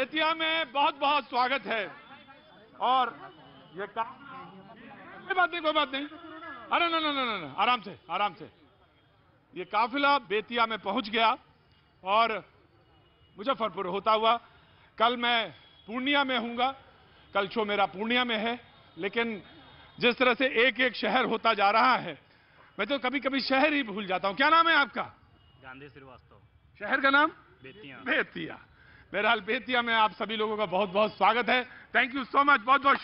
बेतिया में बहुत बहुत स्वागत है। और ये कोई बात नहीं, अरे ना, आराम से। ये काफिला बेतिया में पहुंच गया और मुजफ्फरपुर होता हुआ कल मैं पूर्णिया में हूंगा। कल शो मेरा पूर्णिया में है, लेकिन जिस तरह से एक एक शहर होता जा रहा है, मैं तो कभी कभी शहर ही भूल जाता हूं। क्या नाम है आपका? गांधी श्रीवास्तव। शहर का नाम? बेतिया। बहरहाल बेतिया में आप सभी लोगों का बहुत बहुत स्वागत है। थैंक यू सो मच, बहुत बहुत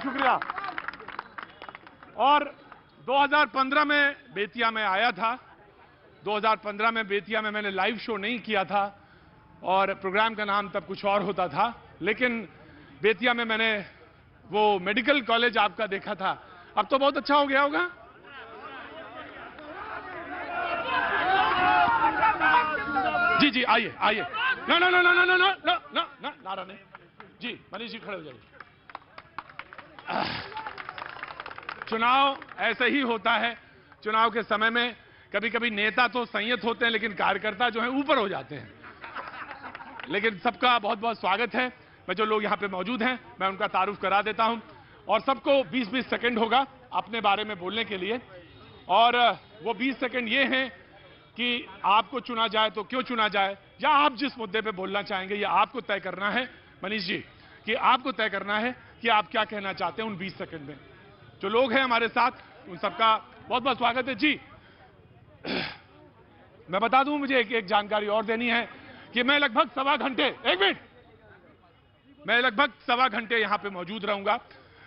शुक्रिया। और 2015 में बेतिया में आया था। 2015 में बेतिया में मैंने लाइव शो नहीं किया था और प्रोग्राम का नाम तब कुछ और होता था, लेकिन बेतिया में मैंने वो मेडिकल कॉलेज आपका देखा था। अब तो बहुत अच्छा हो गया होगा। जी आइए। ना नारा नहीं जी। मनीष जी खड़े हो जाइए। चुनाव ऐसे ही होता है। चुनाव के समय में कभी कभी नेता तो संयत होते हैं, लेकिन कार्यकर्ता जो है ऊपर हो जाते हैं। लेकिन सबका बहुत बहुत स्वागत है। मैं जो लोग यहां पे मौजूद हैं, मैं उनका तारुफ करा देता हूं और सबको 20-20 सेकंड होगा अपने बारे में बोलने के लिए। और वो 20 सेकंड ये हैं कि आपको चुना जाए तो क्यों चुना जाए, या आप जिस मुद्दे पे बोलना चाहेंगे ये आपको तय करना है। मनीष जी, कि आपको तय करना है कि आप क्या कहना चाहते हैं उन 20 सेकंड में। जो लोग हैं हमारे साथ, उन सबका बहुत बहुत स्वागत है जी। मैं बता दूं, मुझे एक जानकारी और देनी है कि मैं लगभग सवा घंटे यहां पे मौजूद रहूंगा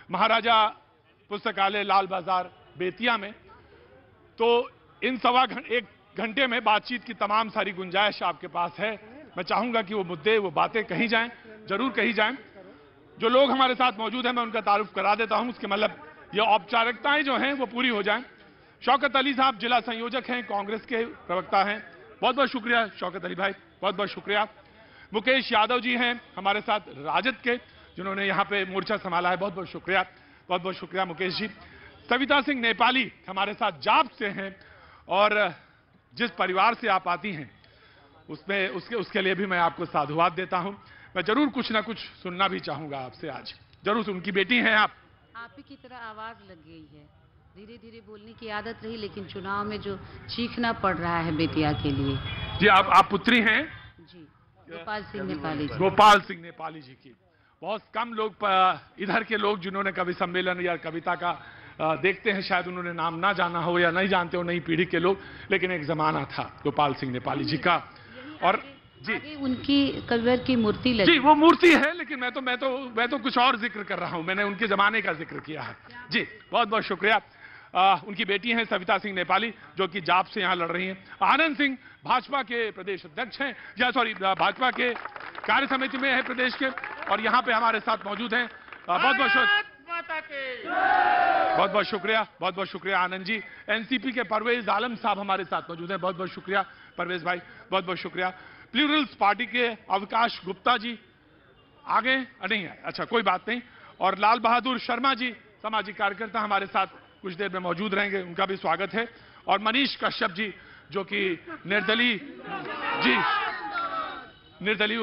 महाराजा पुस्तकालय लाल बाजार बेतिया में। तो इन एक घंटे में बातचीत की तमाम सारी गुंजाइश आपके पास है। मैं चाहूंगा कि वो मुद्दे, वो बातें कही जाएं, जरूर कही जाएं। जो लोग हमारे साथ मौजूद हैं मैं उनका तारुफ करा देता हूं, उसके मतलब ये औपचारिकताएं जो हैं वो पूरी हो जाएं। शौकत अली साहब जिला संयोजक हैं, कांग्रेस के प्रवक्ता हैं। बहुत बहुत शुक्रिया शौकत अली भाई, बहुत बहुत शुक्रिया। मुकेश यादव जी हैं हमारे साथ राजद के, जिन्होंने यहाँ पे मोर्चा संभाला है। बहुत बहुत शुक्रिया मुकेश जी। सविता सिंह नेपाली हमारे साथ जाप से हैं, और जिस परिवार से आप आती हैं उसके लिए भी मैं आपको साधुवाद देता हूं। मैं जरूर कुछ ना कुछ सुनना भी चाहूंगा आपसे आज। जरूर, उनकी बेटी हैं आप ही की तरह आवाज लग गई है। धीरे धीरे बोलने की आदत रही, लेकिन चुनाव में जो चीखना पड़ रहा है बेतिया के लिए। जी, आप पुत्री हैं जी गोपाल सिंह नेपाली जी की। बहुत कम लोग इधर के लोग जिन्होंने कवि सम्मेलन या कविता का देखते हैं, शायद उन्होंने नाम ना जाना हो या नहीं जानते हो नई पीढ़ी के लोग, लेकिन एक जमाना था गोपाल सिंह नेपाली जी का। और जी उनकी कविवर की मूर्ति लगी। जी, वो मूर्ति है, लेकिन मैं तो कुछ और जिक्र कर रहा हूं। मैंने उनके जमाने का जिक्र किया है जी। बहुत बहुत शुक्रिया। उनकी बेटी हैं सविता सिंह नेपाली, जो कि जाप से यहां लड़ रही हैं। आनंद सिंह भाजपा के प्रदेश अध्यक्ष हैं, भाजपा के कार्य समिति में है प्रदेश के, और यहां पे हमारे साथ मौजूद हैं। बहुत बहुत शुक्रिया आनंद जी। एनसीपी के परवेज आलम साहब हमारे साथ मौजूद हैं। बहुत बहुत शुक्रिया परवेज भाई, बहुत बहुत शुक्रिया। प्लूरल्स पार्टी के अवकाश गुप्ता जी आगे नहीं है, अच्छा कोई बात नहीं। और लाल बहादुर शर्मा जी सामाजिक कार्यकर्ता हमारे साथ कुछ देर में मौजूद रहेंगे, उनका भी स्वागत है। और मनीष कश्यप जी, जो कि निर्दलीय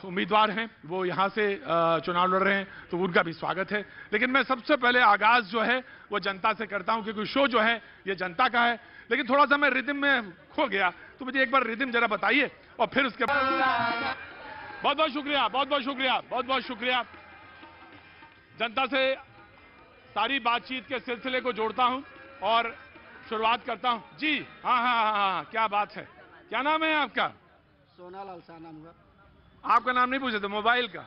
उम्मीदवार हैं, वो यहां से चुनाव लड़ रहे हैं, तो उनका भी स्वागत है। लेकिन मैं सबसे पहले आगाज जो है वो जनता से करता हूं, क्योंकि शो जो है ये जनता का है। लेकिन थोड़ा सा मैं रिदम में खो गया, तो मुझे एक बार रिदम जरा बताइए, और फिर उसके बाद बहुत बहुत शुक्रिया। जनता से सारी बातचीत के सिलसिले को जोड़ता हूं और शुरुआत करता हूं जी। हाँ, क्या बात है, क्या नाम है आपका? सोनालाल शाह नाम का। आपका नाम नहीं पूछे थे, मोबाइल का।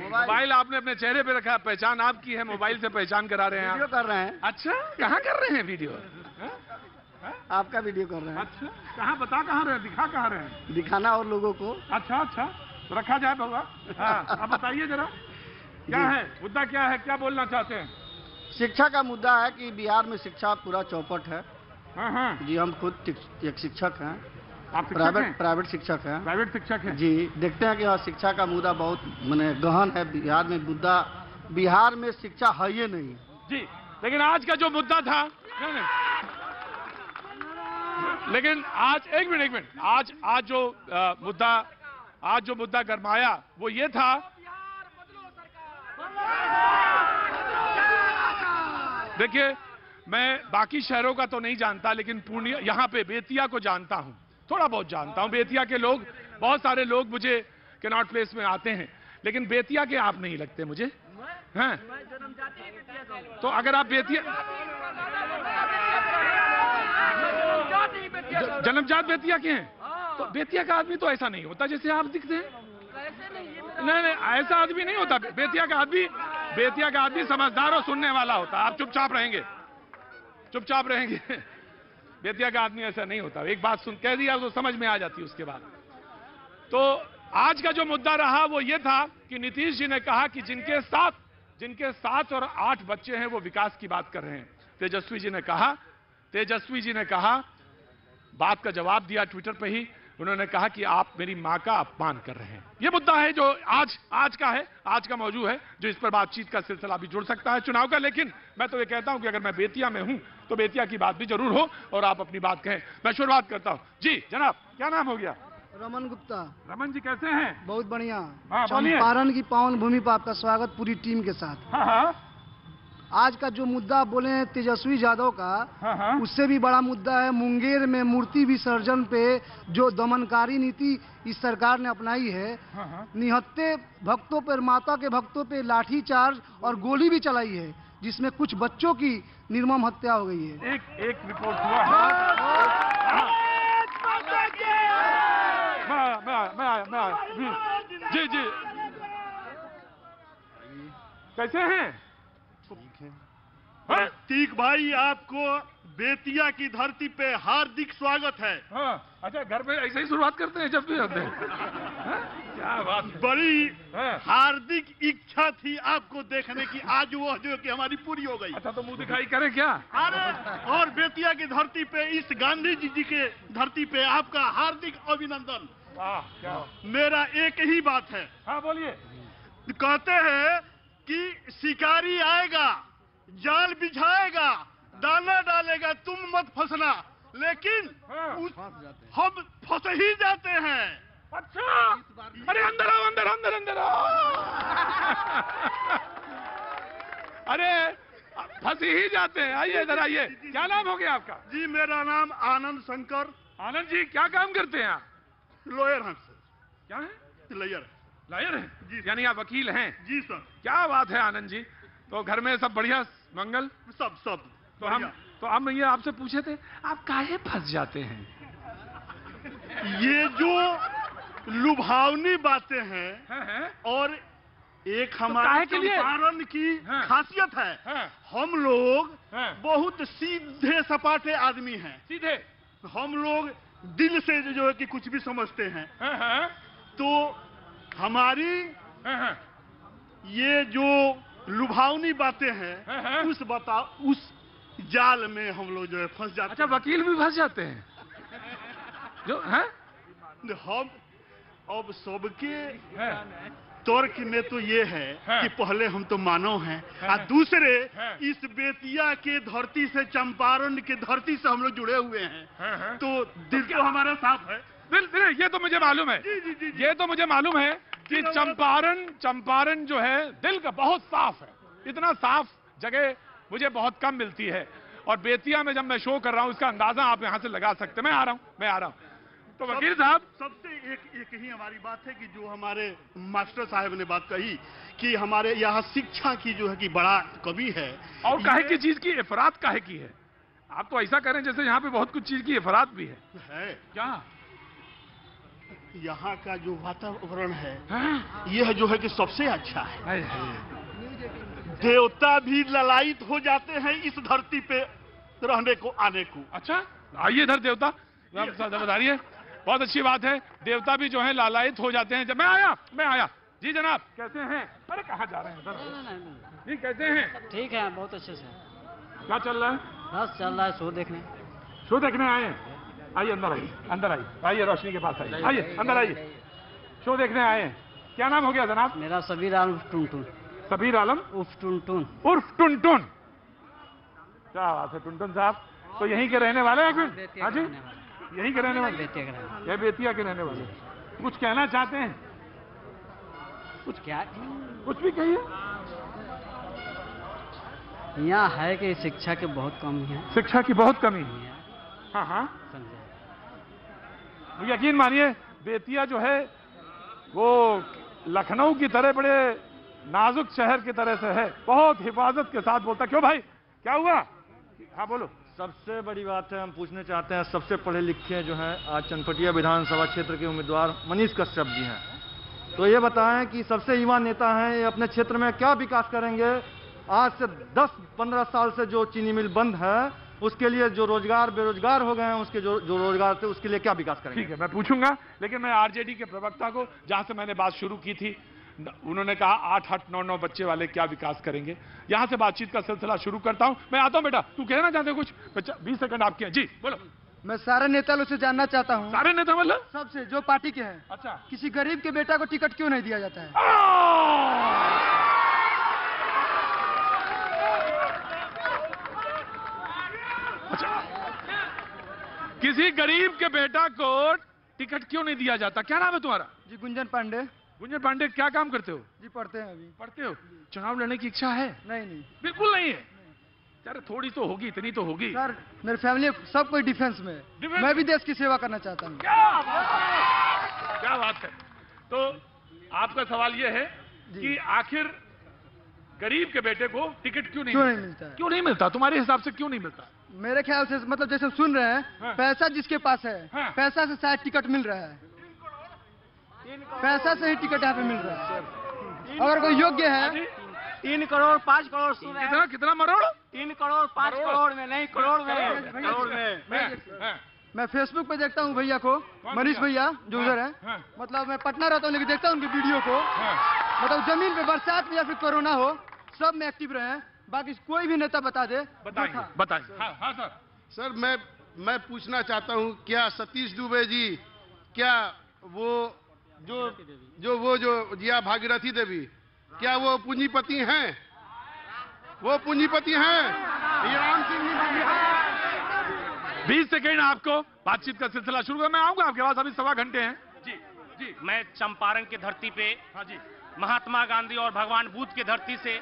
मोबाइल आपने अपने चेहरे पे रखा, पहचान आपकी है, मोबाइल से पहचान करा रहे हैं। वीडियो कर रहे हैं। अच्छा, कहाँ कर रहे हैं वीडियो? आपका वीडियो कर रहे हैं। अच्छा, कहाँ बता कहाँ रहे हैं, दिखा कहाँ रहे हैं? दिखाना और लोगों को। अच्छा, तो रखा जाए बाबा। हाँ, अब बताइए जरा क्या है मुद्दा, क्या है, क्या बोलना चाहते हैं? शिक्षा का मुद्दा है कि बिहार में शिक्षा पूरा चौपट है। हाँ जी, हम खुद एक शिक्षक हैं। आप प्राइवेट शिक्षक हैं। प्राइवेट शिक्षक हैं जी। देखते हैं कि शिक्षा का मुद्दा बहुत गहन है बिहार में। बिहार में शिक्षा है ही नहीं जी। लेकिन आज का जो मुद्दा था, लेकिन आज एक मिनट आज जो मुद्दा गरमाया वो ये था, देखिए मैं बाकी शहरों का तो नहीं जानता, लेकिन पूर्णिया यहाँ पे बेतिया को जानता हूँ, थोड़ा बहुत जानता हूँ। बेतिया के लोग, बहुत सारे लोग मुझे कैनॉट प्लेस में आते हैं, लेकिन बेतिया के आप नहीं लगते मुझे, हैं? तो अगर आप बेतिया जन्मजात बेतिया के हैं, तो बेतिया का आदमी तो ऐसा नहीं होता जैसे आप दिखते हैं। नहीं, ऐसा आदमी नहीं होता। बेतिया का आदमी समझदार और सुनने वाला होता। आप चुपचाप रहेंगे। बेतिया का आदमी ऐसा नहीं होता, एक बात सुन कह दिया तो समझ में आ जाती है उसके बाद। तो आज का जो मुद्दा रहा वो ये था कि नीतीश जी ने कहा कि जिनके 7 और 8 बच्चे हैं वो विकास की बात कर रहे हैं। तेजस्वी जी ने कहा, बात का जवाब दिया ट्विटर पे ही, उन्होंने कहा कि आप मेरी मां का अपमान कर रहे हैं। ये मुद्दा है जो आज का मौजू है, जो इस पर बातचीत का सिलसिला भी जुड़ सकता है चुनाव का। लेकिन मैं तो ये कहता हूं कि अगर मैं बेतिया में हूं तो बेतिया की बात भी जरूर हो और आप अपनी बात कहें। मैं शुरुआत करता हूं। जी जनाब, क्या नाम हो गया? रमन गुप्ता। रमन जी कैसे हैं? बहुत बढ़िया। हाँ, बोलिए। चंपारण की पावन भूमि पर आपका स्वागत पूरी टीम के साथ। हाँ। आज का जो मुद्दा बोले हैं तेजस्वी यादव का, हाँ। उससे भी बड़ा मुद्दा है मुंगेर में मूर्ति विसर्जन पे जो दमनकारी नीति इस सरकार ने अपनाई है। हाँ। निहत्थे भक्तों पर, माता के भक्तों पे लाठीचार्ज और गोली भी चलाई है, जिसमें कुछ बच्चों की निर्मम हत्या हो गई है। एक रिपोर्ट हुआ है। मैं जी कैसे हैं? प्रतीक भाई, आपको बेतिया की धरती पे हार्दिक स्वागत है। हाँ, अच्छा घर पे ऐसे ही शुरुआत करते हैं जब भी आते हैं। क्या बात है। बड़ी हाँ। हार्दिक इच्छा थी आपको देखने की, आज वो जो कि हमारी पूरी हो गई। अच्छा तो मुंह दिखाई करें क्या? अरे, और बेतिया की धरती पे, इस गांधी जी के धरती पे आपका हार्दिक अभिनंदन। वाह, क्या मेरा एक ही बात है। हाँ बोलिए। कहते हैं कि शिकारी आएगा, जाल बिछाएगा, दाना डालेगा, तुम मत फंसना, लेकिन हाँ। हम फंस ही जाते हैं। अच्छा, अरे अंदर आओ, अंदर आओ। अरे फंस ही जाते हैं। आइए इधर आइए। क्या नाम हो गया आपका? जी मेरा नाम आनंद शंकर। आनंद जी क्या काम करते हैं आप? लॉयर हैं सर। क्या है? लॉयर हैं जी। यानी आप वकील हैं? जी सर। क्या बात है आनंद जी। तो घर में सब बढ़िया, मंगल? सब तो हम ये आपसे पूछे थे, आप काहे फंस जाते हैं? ये जो लुभावनी बातें हैं और एक हमारे चंपारण की खासियत है। हम लोग बहुत सीधे सपाटे आदमी हैं। सीधे हम लोग दिल से जो है कि कुछ भी समझते हैं। तो हमारी ये जो लुभावनी बातें हैं, उस जाल में हम लोग जो है फंस जाते हैं। अच्छा, वकील भी फंस जाते हैं जो हैं? हम अब सबके तर्क में तो ये है कि पहले हम तो मानव हैं और दूसरे इस बेतिया के धरती से, चंपारण के धरती से हम लोग जुड़े हुए हैं। तो दिल तो हमारा साफ है। दिल ये तो मुझे मालूम है। जी। ये तो मुझे मालूम है कि चंपारण जो है दिल का बहुत साफ है। इतना साफ जगह मुझे बहुत कम मिलती है। और बेतिया में जब मैं शो कर रहा हूं, इसका अंदाजा आप यहां से लगा सकते हैं। मैं आ रहा हूं। तो वकील साहब, सबसे एक ही हमारी बात है कि जो हमारे मास्टर साहब ने बात कही कि हमारे यहाँ शिक्षा की जो है कि बड़ा कमी है। और काहे की चीज की इफरात काहे की है? आप तो ऐसा करें जैसे यहाँ पे बहुत कुछ चीज की इफरात भी है। क्या? यहाँ का जो वातावरण है यह जो है कि सबसे अच्छा है। देवता भी ललायित हो जाते हैं इस धरती पे रहने को, आने को। अच्छा, आइए इधर देवता बताइए। बहुत अच्छी बात है। देवता भी जो है लालायित हो जाते हैं जब मैं आया। जी जनाब, कैसे हैं? अरे कहाँ जा रहे हैं? जी कैसे हैं? ठीक है, बहुत अच्छे से। क्या चल रहा है? बस चल रहा है, शो देखने आए हैं। आइए अंदर आइए रोशनी के पास आइए अंदर आइए। शो देखने आए हैं। क्या नाम हो गया जनाब? मेरा सबीर आलम टुनटुन। सबीर आलम उर्फ टुनटुन। उर्फ टुनटुन। क्या बात है टुनटुन साहब। तो यहीं के रहने वाले हैं फिर? हाँ जी, यहीं के रहने वाले, बेतिया के रहने ये बेतिया के रहने वाले। कुछ कहना चाहते हैं? कुछ क्या कुछ भी कहिए। यहाँ है कि शिक्षा की बहुत कमी है। शिक्षा की बहुत कमी है। हाँ हाँ, समझे। यकीन मानिए बेतिया जो है वो लखनऊ की तरह बड़े नाजुक शहर की तरह से है, बहुत हिफाजत के साथ बोलता। क्यों भाई, क्या हुआ? हाँ बोलो। सबसे बड़ी बात है, हम पूछना चाहते हैं, सबसे पढ़े लिखे जो हैं आज चनपटिया विधानसभा क्षेत्र के उम्मीदवार मनीष कश्यप जी हैं, तो ये बताएं कि सबसे युवा नेता हैं, ये अपने क्षेत्र में क्या विकास करेंगे? आज से 10-15 साल से जो चीनी मिल बंद है उसके लिए जो रोजगार बेरोजगार हो गए हैं, उसके जो रोजगार थे उसके लिए क्या विकास करेंगे? ठीक है, मैं पूछूंगा, लेकिन मैं आरजेडी के प्रवक्ता को, जहां से मैंने बात शुरू की थी, उन्होंने कहा 8-8, 9-9 बच्चे वाले क्या विकास करेंगे, यहां से बातचीत का सिलसिला शुरू करता हूं। मैं आता हूं बेटा, तू कहना चाहते हो कुछ? 20 सेकंड आपके हैं। जी बोलो। मैं सारे नेता लोग से जानना चाहता हूँ, सारे नेता मतलब? सबसे जो पार्टी के हैं, अच्छा, किसी गरीब के बेटा को टिकट क्यों नहीं दिया जाता है? अच्छा, किसी गरीब के बेटा को टिकट क्यों नहीं दिया जाता? क्या नाम है तुम्हारा? जी गुंजन पांडे। गुंजन पांडे, क्या काम करते हो? जी पढ़ते हैं अभी। पढ़ते हो? चुनाव लड़ने की इच्छा है? नहीं बिल्कुल नहीं है। अरे थोड़ी तो होगी, इतनी तो होगी। सर, मेरी फैमिली सब कोई डिफेंस में है, मैं भी देश की सेवा करना चाहता हूँ। क्या बात है। तो आपका सवाल यह है कि आखिर गरीब के बेटे को टिकट क्यों नहीं मिलता है? क्यों नहीं मिलता तुम्हारे हिसाब से? क्यों नहीं मिलता? मेरे ख्याल से, मतलब जैसे हम सुन रहे हैं, हाँ। पैसा जिसके पास है, हाँ। पैसा से शायद टिकट मिल रहा है, पैसा से ही टिकट यहाँ पे मिल रहा है। अगर कोई योग्य है, 3 करोड़ 5 करोड़ कितना मरोड़? 3 करोड़ 5 करोड़ में नहीं, करोड़ में। मैं फेसबुक पे देखता हूँ भैया को, मनीष भैया जो उधर है, मतलब मैं पटना रहता हूँ लेकिन देखता हूँ उनकी वीडियो को, मतलब जमीन पे बरसात में या फिर कोरोना हो, सब में एक्टिव रहे हैं। बाकी कोई भी नेता बता दे। बताइए। हाँ सर। सर मैं पूछना चाहता हूँ, क्या सतीश दुबे जी, क्या वो जो जिया भागीरथी देवी, क्या वो पूंजीपति हैं? वो पूंजीपति हैं? राम सिंह जी 20 सेकेंड आपको बातचीत का सिलसिला शुरू कर। मैं आऊंगा आपके पास, अभी 1.25 घंटे हैं। जी, मैं चंपारण की धरती पे, हाँ जी, महात्मा गांधी और भगवान बुद्ध की धरती से।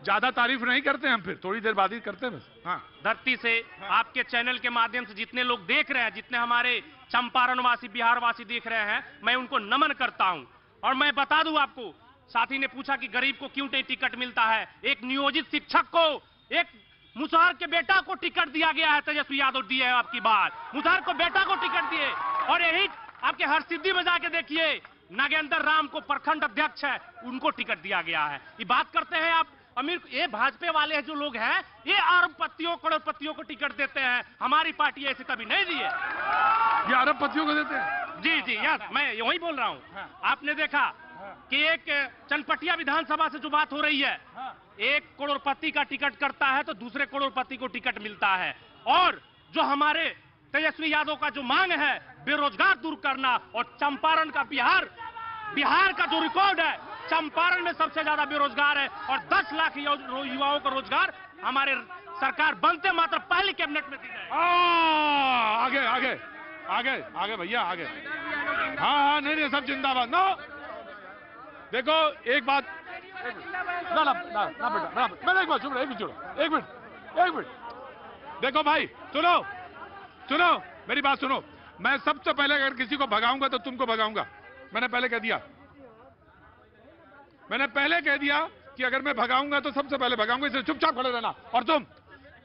ज्यादा तारीफ नहीं करते हम, फिर थोड़ी देर बाद ही करते हैं बस। हाँ, धरती से आपके चैनल के माध्यम से जितने लोग देख रहे हैं, जितने हमारे चंपारण वासी, बिहार वासी देख रहे हैं, मैं उनको नमन करता हूं। और मैं बता दूं आपको, साथी ने पूछा कि गरीब को क्यों नहीं टिकट मिलता है। एक नियोजित शिक्षक को, एक मुसहर के बेटा को टिकट दिया गया है। तेजस्वी यादव दिए है आपकी बात, मुसहर को बेटा को टिकट दिए। और यही आपके हरसिद्धि में जाके देखिए, नागेंद्र राम को प्रखंड अध्यक्ष है, उनको टिकट दिया गया है। ये बात करते हैं आप अमीर, ये भाजपा वाले जो लोग हैं, ये अरबपतियों करोड़पतियों को टिकट देते हैं। हमारी पार्टी ऐसे कभी नहीं दी है। ये अरबपतियों को देते हैं? जी यस, मैं वही बोल रहा हूँ। आपने देखा कि एक चनपटिया विधानसभा से जो बात हो रही है, एक करोड़पति का टिकट करता है तो दूसरे करोड़पति को टिकट मिलता है। और जो हमारे तेजस्वी यादव का जो मांग है बेरोजगार दूर करना, और चंपारण का बिहार का जो रिकॉर्ड है, चंपारण में सबसे ज्यादा बेरोजगार है और 10 लाख युवाओं का रोजगार हमारे सरकार बनते मात्र पहले कैबिनेट में दी जाए। आगे भैया, आगे। हाँ, नहीं सब जिंदाबाद। नो, देखो एक बात, ना बेटा, मैं एक बात सुन रहा, एक मिनट। देखो भाई, सुनो मेरी बात सुनो। मैं सबसे पहले अगर किसी को भगाऊंगा तो तुमको भगाऊंगा। मैंने पहले कह दिया कि अगर मैं भगाऊंगा तो सबसे पहले भगाऊंगा, इसलिए चुपचाप खड़े रहना। और तुम,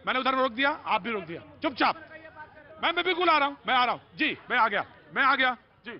मैंने उधर रोक दिया, आप भी रोक दिया, चुपचाप। मैं बिल्कुल आ रहा हूं जी, मैं आ गया जी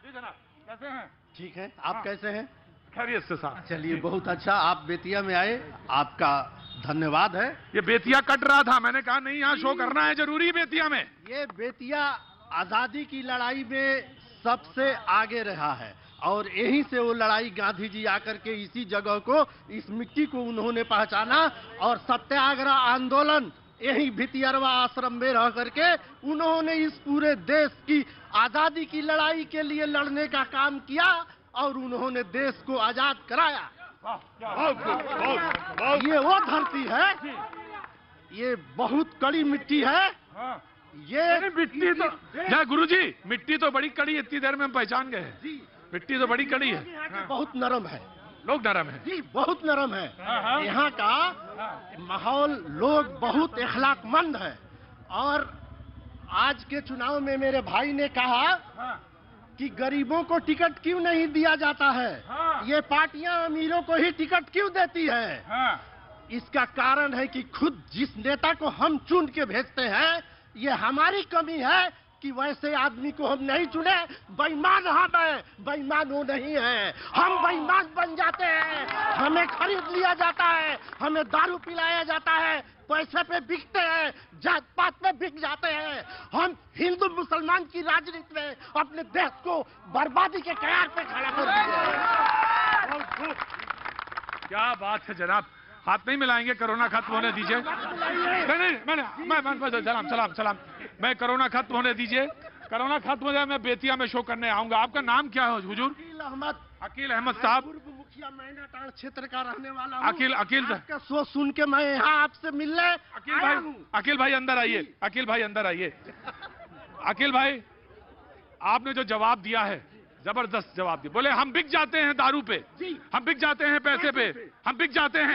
जनाब, कैसे हैं? ठीक है, आप कैसे हैं? खैरियत से साहब। चलिए, बहुत अच्छा, आप बेतिया में आए, आपका धन्यवाद है। ये बेतिया कट रहा था, मैंने कहा नहीं, यहाँ शो करना है जरूरी बेतिया में। ये बेतिया आजादी की लड़ाई में सबसे आगे रहा है और यहीं से वो लड़ाई, गांधी जी आकर के इसी जगह को, इस मिट्टी को उन्होंने पहचाना और सत्याग्रह आंदोलन यही भितियरवा आश्रम में रह करके उन्होंने इस पूरे देश की आजादी की लड़ाई के लिए लड़ने का काम किया और उन्होंने देश को आजाद कराया। ये वो धरती है, ये बहुत कड़ी मिट्टी है। ये मिट्टी तो जय गुरुजी, मिट्टी तो बड़ी कड़ी है, इतनी देर में हम पहचान गए हैं। मिट्टी तो बड़ी कड़ी है। बहुत नरम है, लोग नरम है जी, बहुत नरम है। यहाँ का माहौल, लोग बहुत अखलाकमंद है। और आज के चुनाव में मेरे भाई ने कहा कि गरीबों को टिकट क्यों नहीं दिया जाता है, ये पार्टियां अमीरों को ही टिकट क्यों देती है। इसका कारण है कि खुद जिस नेता को हम चुन के भेजते हैं, ये हमारी कमी है कि वैसे आदमी को हम नहीं चुने। बेईमान हम है, बेईमान वो नहीं है। हम बेईमान बन जाते हैं, हमें खरीद लिया जाता है, हमें दारू पिलाया जाता है, पैसे पे बिकते हैं, जात पात में बिक जाते हैं। हम हिंदू मुसलमान की राजनीति में अपने देश को बर्बादी के कगार पे खड़ा कर दिया। क्या बात है जनाब, हाथ नहीं मिलाएंगे, कोरोना खत्म होने दीजिए। नहीं, सलाम सलाम, मैं कोरोना खत्म होने दीजिए, कोरोना खत्म हो जाए मैं बेतिया में शो करने आऊंगा। आपका नाम क्या है हुजूर? अकील अहमद साहब, पूर्व मुखिया मैनाटांड क्षेत्र का रहने वाला हूं। अकील आपका शो सुन के मैं यहाँ आपसे मिलने अकील भाई अंदर आइए, अकील भाई अंदर आइए। अकील भाई, आपने जो जवाब दिया है, जबरदस्त जवाब दिया। बोले हम बिक जाते हैं दारू पे, हम बिक जाते हैं पैसे पे, हम बिक जाते हैं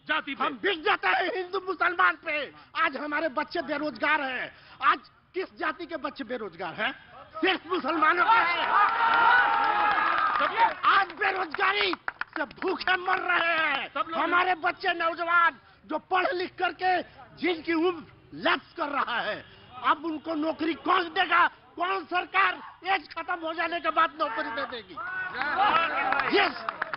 जाति पे, हम बिक जाते हैं हिंदू मुसलमान पे। आज हमारे बच्चे बेरोजगार हैं। आज किस जाति के बच्चे बेरोजगार हैं? सिर्फ मुसलमानों के हैं। आज बेरोजगारी से भूखे मर रहे हैं हमारे बच्चे, नौजवान जो पढ़ लिख करके जिनकी उम्र लैप्स कर रहा है। अब उनको नौकरी कौन देगा? कौन सरकार एज खत्म हो जाने के बाद नौकरी दे देगी?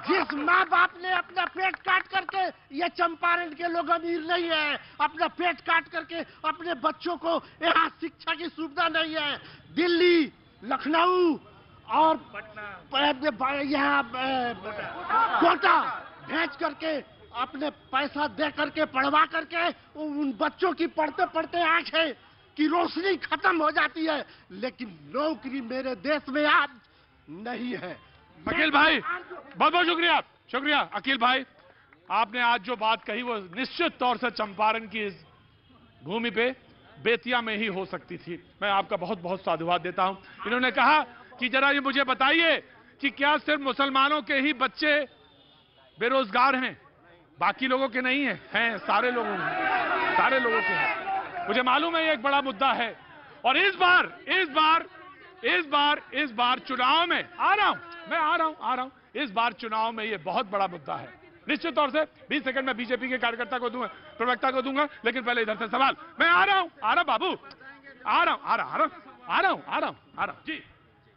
जिस माँ बाप ने अपना पेट काट करके, ये चंपारण के लोग अमीर नहीं है, अपना पेट काट करके अपने बच्चों को यहाँ शिक्षा की सुविधा नहीं है, दिल्ली, लखनऊ और यहाँ कोटा भेज करके अपने पैसा दे करके पढ़वा करके उन बच्चों की पढ़ते पढ़ते आंखें की रोशनी खत्म हो जाती है। लेकिन नौकरी मेरे देश में आज नहीं है। अकील भाई बहुत बहुत शुक्रिया, शुक्रिया अकील भाई। आपने आज जो बात कही वो निश्चित तौर से चंपारण की इस भूमि पे बेतिया में ही हो सकती थी। मैं आपका बहुत बहुत साधुवाद देता हूं। इन्होंने कहा कि जरा ये मुझे बताइए कि क्या सिर्फ मुसलमानों के ही बच्चे बेरोजगार हैं, बाकी लोगों के नहीं हैं? सारे लोगों के, सारे लोगों के हैं। मुझे मालूम है ये एक बड़ा मुद्दा है और इस बार चुनाव में आ रहा हूं, इस बार चुनाव में ये बहुत बड़ा मुद्दा है। निश्चित तौर से 20 सेकंड में बीजेपी के कार्यकर्ता को दूंगा, प्रवक्ता को दूंगा, लेकिन पहले इधर से सवाल। मैं आ रहा हूं बाबू, आ रहा हूं।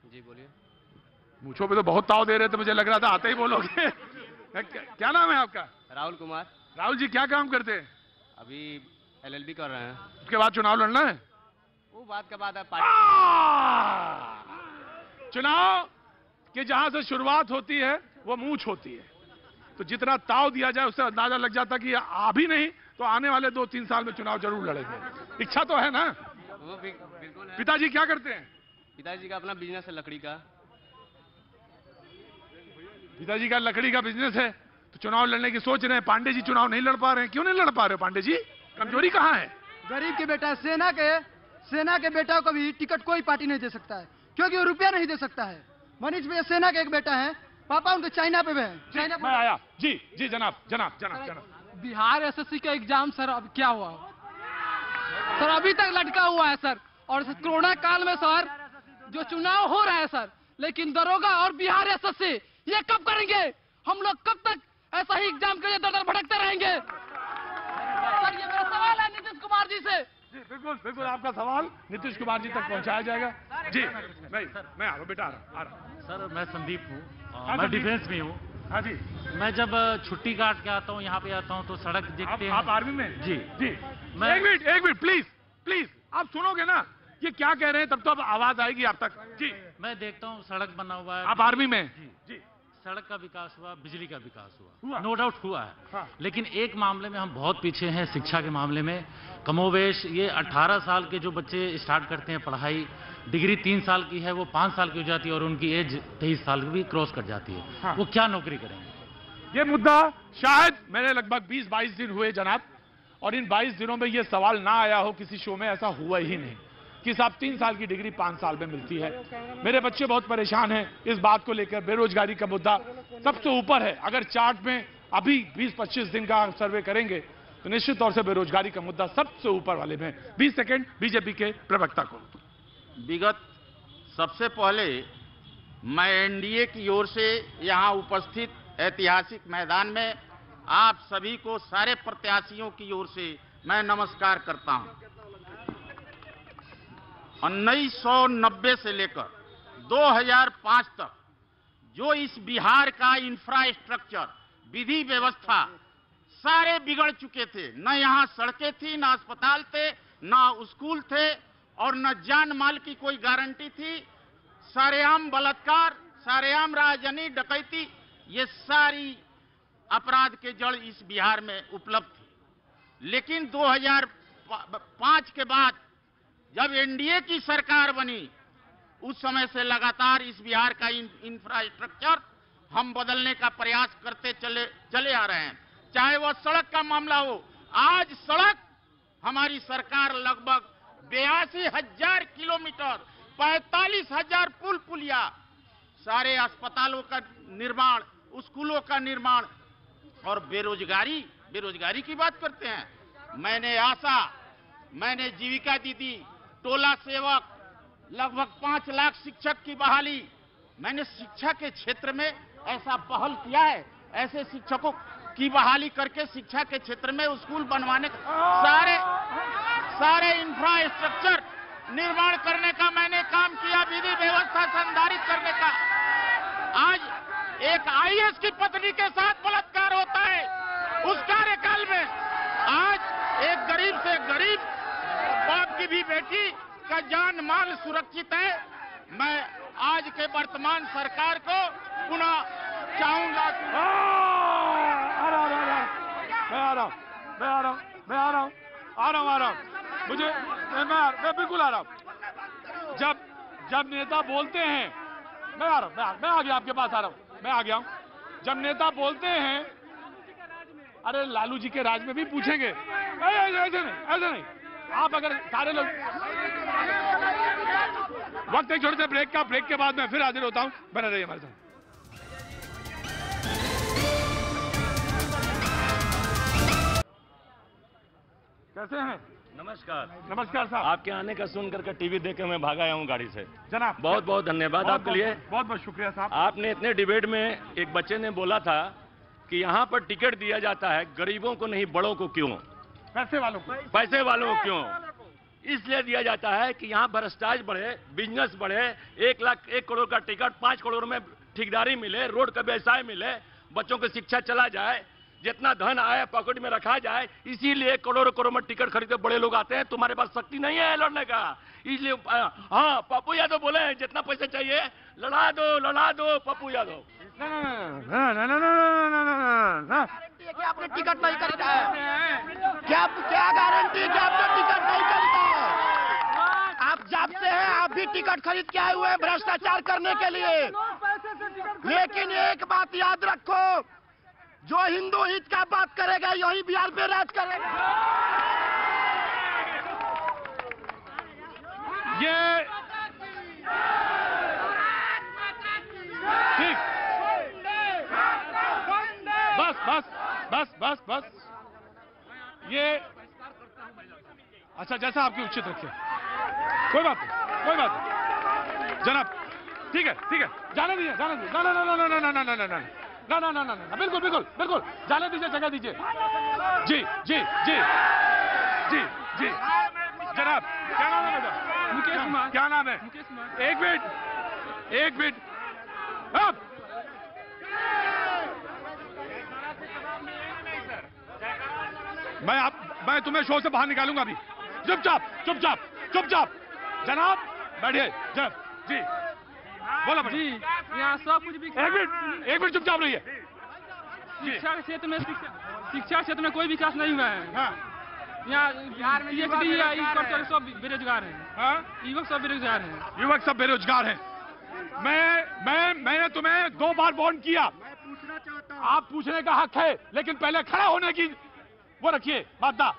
जी बोलिए। मूंछों पे तो बहुत ताव दे रहे थे, मुझे लग रहा था आते ही बोलोगे। क्या नाम है आपका? राहुल कुमार। राहुल जी क्या काम करते हैं? अभी LLB कर रहे हैं। उसके बाद चुनाव लड़ना है? वो बात का बाद चुनाव के जहां से शुरुआत होती है वो मूंछ होती है, तो जितना ताव दिया जाए उससे अंदाजा लग जाता कि आ भी नहीं तो आने वाले 2-3 साल में चुनाव जरूर लड़ेंगे। इच्छा तो है ना? वो बिल्कुल है। पिताजी क्या करते हैं? पिताजी का अपना बिजनेस है लकड़ी का। पिताजी का लकड़ी का बिजनेस है, तो चुनाव लड़ने की सोच रहे हैं। पांडे जी चुनाव नहीं लड़ पा रहे हैं, क्यों नहीं लड़ पा रहे हो पांडे जी? कमजोरी कहाँ है? गरीब के बेटा, सेना के बेटा को भी टिकट कोई पार्टी नहीं दे सकता है, क्योंकि वो रुपया नहीं दे सकता है। मनीष भैया सेना का एक बेटा है, पापा उनके चाइना पे हैं। चाइना मैं आया जी जनाब। बिहार SSC का एग्जाम सर अब क्या हुआ सर? अभी तक लटका हुआ है सर। और कोरोना काल में सर जो चुनाव हो रहा है सर, लेकिन दरोगा और बिहार SSC ये कब करेंगे? हम लोग कब तक ऐसा ही एग्जाम के लिए दर भटकते रहेंगे? सर ये मेरा सवाल है नीतीश कुमार जी से। जी बिल्कुल आपका सवाल नीतीश कुमार जी तक पहुंचाया जाएगा। जी मैं आ रहा हूँ बेटा, आ रहा हूँ। सर मैं संदीप हूँ, मैं डिफेंस में हूँ। हाँ जी। मैं जब छुट्टी काट के आता हूँ यहाँ पे आता हूँ तो सड़क देखते हैं। आप आर्मी में? जी। मैं एक मिनट प्लीज आप सुनोगे ना ये क्या कह रहे हैं, तब तो अब आवाज आएगी आप तक। जी मैं देखता हूँ सड़क बना हुआ है। आप आर्मी में? जी। सड़क का विकास हुआ, बिजली का विकास हुआ, नो डाउट हुआ है। हाँ। लेकिन एक मामले में हम बहुत पीछे हैं, शिक्षा के मामले में। कमोवेश ये 18 साल के जो बच्चे स्टार्ट करते हैं पढ़ाई, डिग्री 3 साल की है वो 5 साल की हो जाती है और उनकी एज 23 साल भी क्रॉस कर जाती है। हाँ। वो क्या नौकरी करेंगे? ये मुद्दा शायद मैंने लगभग 20-22 दिन हुए जनाब, और इन 22 दिनों में यह सवाल ना आया हो किसी शो में, ऐसा हुआ ही नहीं कि साहब 3 साल की डिग्री 5 साल में मिलती है। मेरे बच्चे बहुत परेशान हैं इस बात को लेकर। बेरोजगारी का मुद्दा सबसे ऊपर है। अगर चार्ट में अभी 20-25 दिन का सर्वे करेंगे तो निश्चित तौर से बेरोजगारी का मुद्दा सबसे ऊपर वाले में। 20 सेकंड बीजेपी के प्रवक्ता को। विगत सबसे पहले मैं एनडीए की ओर से यहां उपस्थित ऐतिहासिक मैदान में आप सभी को सारे प्रत्याशियों की ओर से मैं नमस्कार करता हूं। 1990 से लेकर 2005 तक जो इस बिहार का इंफ्रास्ट्रक्चर, विधि व्यवस्था सारे बिगड़ चुके थे। न यहाँ सड़कें थी, न अस्पताल थे, न स्कूल थे और न जान माल की कोई गारंटी थी। सरेआम बलात्कार, सरेआम राजनी, डकैती, ये सारी अपराध के जड़ इस बिहार में उपलब्ध थी। लेकिन 2005 के बाद जब एनडीए की सरकार बनी, उस समय से लगातार इस बिहार का इंफ्रास्ट्रक्चर हम बदलने का प्रयास करते चले आ रहे हैं। चाहे वह सड़क का मामला हो, आज सड़क हमारी सरकार लगभग 82,000 किलोमीटर, 45,000 पुल पुलिया, सारे अस्पतालों का निर्माण, स्कूलों का निर्माण और बेरोजगारी की बात करते हैं। मैंने आशा, मैंने जीविका दीदी, टोला सेवक, लगभग 5 लाख शिक्षक की बहाली, मैंने शिक्षा के क्षेत्र में ऐसा पहल किया है। ऐसे शिक्षकों की बहाली करके शिक्षा के क्षेत्र में स्कूल बनवाने सारे इंफ्रास्ट्रक्चर निर्माण करने का मैंने काम किया, विधि व्यवस्था संधारित करने का। आज एक आईएएस की पत्नी के साथ बलात्कार होता है उस कार्यकाल में। आज एक गरीब से गरीब बाप की भी बेटी का जान माल सुरक्षित है। मैं आज के वर्तमान सरकार को पुनः चाहूंगा। मैं बिल्कुल आ रहा हूं। जब नेता बोलते हैं, मैं आ गया आपके पास, आ रहा हूं, मैं आ गया हूं। जब नेता बोलते हैं, अरे लालू जी के राज में भी पूछेंगे, ऐसे नहीं। आप अगर सारे लोग, वक्त एक छोटे से ब्रेक के बाद मैं फिर हाजिर होता हूं। बने रहिए हमारे साथ। कैसे हैं? नमस्कार साहब। आपके आने का सुनकर के टीवी देख के मैं भागा आया हूँ गाड़ी से। जनाब बहुत बहुत धन्यवाद आपके लिए। बहुत बहुत शुक्रिया साहब। आपने इतने डिबेट में एक बच्चे ने बोला था कि यहाँ पर टिकट दिया जाता है गरीबों को नहीं बड़ों को क्यों? पैसे वालों को क्यों? इसलिए दिया जाता है कि यहाँ भ्रष्टाचार बढ़े, बिजनेस बढ़े, 1 करोड़ का टिकट 5 करोड़ में ठेकेदारी मिले, रोड का व्यवसाय मिले, बच्चों की शिक्षा चला जाए, जितना धन आए पॉकेट में रखा जाए। इसीलिए करोड़ों में टिकट खरीदे बड़े लोग आते हैं। तुम्हारे पास शक्ति नहीं है लड़ने का, इसलिए हाँ पप्पू यादव बोले जितना पैसे चाहिए लड़ा दो पप्पू यादव। आपने टिकट नहीं खरीदा है? क्या गारंटी कि आपने टिकट नहीं खरीदा है? आप जब से हैं आप भी टिकट खरीद के आए हुए हैं भ्रष्टाचार करने के लिए। लेकिन एक बात याद रखो, जो हिंदू हित का बात करेगा यही बिहार में राज करेगा। ये ठीक, बस ये अच्छा, जैसा आपकी उचित रखिए, कोई बात नहीं जनाब, ठीक है, जाने दीजिए, ना, बिल्कुल जाने दीजिए, जगह दीजिए। जी जनाब, क्या नाम है बेटा? मुकेश कुमार। क्या नाम है? मुकेश कुमार। एक मिनट अब मैं तुम्हें शो से बाहर निकालूंगा अभी। चुपचाप जनाब बैठिए। जी बोला जी, यहाँ सब कुछ भी। एक मिनट चुपचाप रहिए। शिक्षा के क्षेत्र में कोई विकास नहीं हुआ है। यहाँ PhD सब बेरोजगार हैं। युवक सब बेरोजगार हैं। मैंने तुम्हें 2 बार वार्न किया। आप पूछने का हक है, लेकिन पहले खड़ा होने की वो रखिए मादा।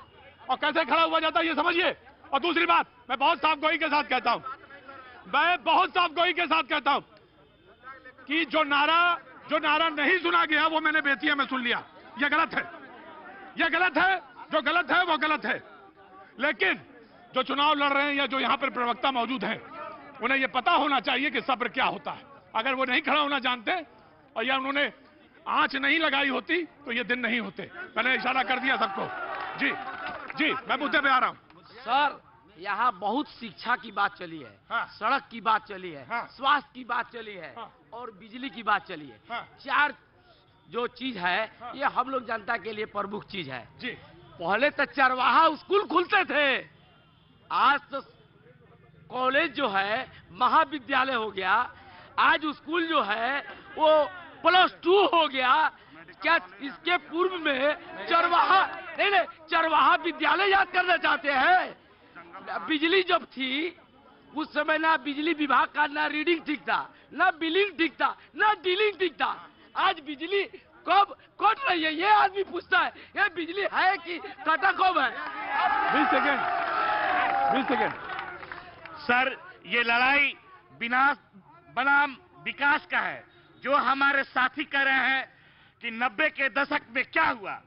और कैसे खड़ा हुआ जाता है ये समझिए। और दूसरी बात, मैं बहुत साफ गोई के साथ कहता हूं, मैं बहुत साफ गोई के साथ कहता हूं कि जो नारा नहीं सुना गया वो मैंने बेतिया में सुन लिया। ये गलत है, ये गलत है, जो गलत है वो गलत है। लेकिन जो चुनाव लड़ रहे हैं या जो यहां पर प्रवक्ता मौजूद हैं, उन्हें यह पता होना चाहिए कि सब्र क्या होता है। अगर वो नहीं खड़ा होना जानते और या उन्होंने आंच नहीं लगाई होती तो ये दिन नहीं होते। मैंने इशारा कर दिया सबको। जी जी, मैं मुद्दे पे आ रहा हूं। सर, यहाँ बहुत शिक्षा की बात चली है, हाँ। सड़क की बात चली है, हाँ। स्वास्थ्य की बात चली है, हाँ। और बिजली की बात चली है। हाँ। चार जो चीज है, हाँ। ये हम लोग जनता के लिए प्रमुख चीज है। जी, पहले तो चरवाहा स्कूल खुलते थे, आज तो कॉलेज जो है महाविद्यालय हो गया, आज स्कूल जो है वो +2 हो गया। क्या इसके पूर्व में चरवाहा नहीं, चरवाहा विद्यालय याद करना चाहते हैं? बिजली जब थी उस समय ना बिजली विभाग का ना रीडिंग ठीक था, ना बिलिंग ठीक था, ना डीलिंग ठीक था। आज बिजली कब कट रही है ये आदमी पूछता है, ये बिजली है कि कटा कब है? 20 सेकेंड। सर, ये लड़ाई विनाश बनाम विकास का है। जो हमारे साथी कह रहे हैं कि 90 के दशक में क्या हुआ,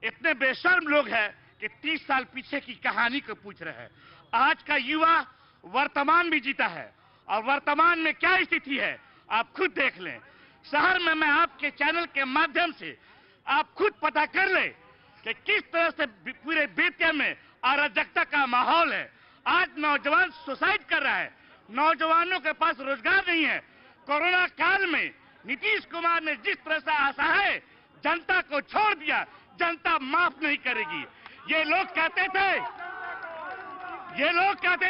इतने बेशर्म लोग हैं कि 30 साल पीछे की कहानी को पूछ रहे हैं। आज का युवा वर्तमान भी जीता है, और वर्तमान में क्या स्थिति है आप खुद देख लें। शहर में मैं आपके चैनल के माध्यम से आप खुद पता कर ले कि किस तरह से पूरे बेतिया में अराजकता का माहौल है। आज नौजवान सुसाइड कर रहा है, नौजवानों के पास रोजगार नहीं है। कोरोना काल में नीतीश कुमार ने जिस तरह से असहाय जनता को छोड़ दिया, जनता माफ नहीं करेगी। ये लोग कहते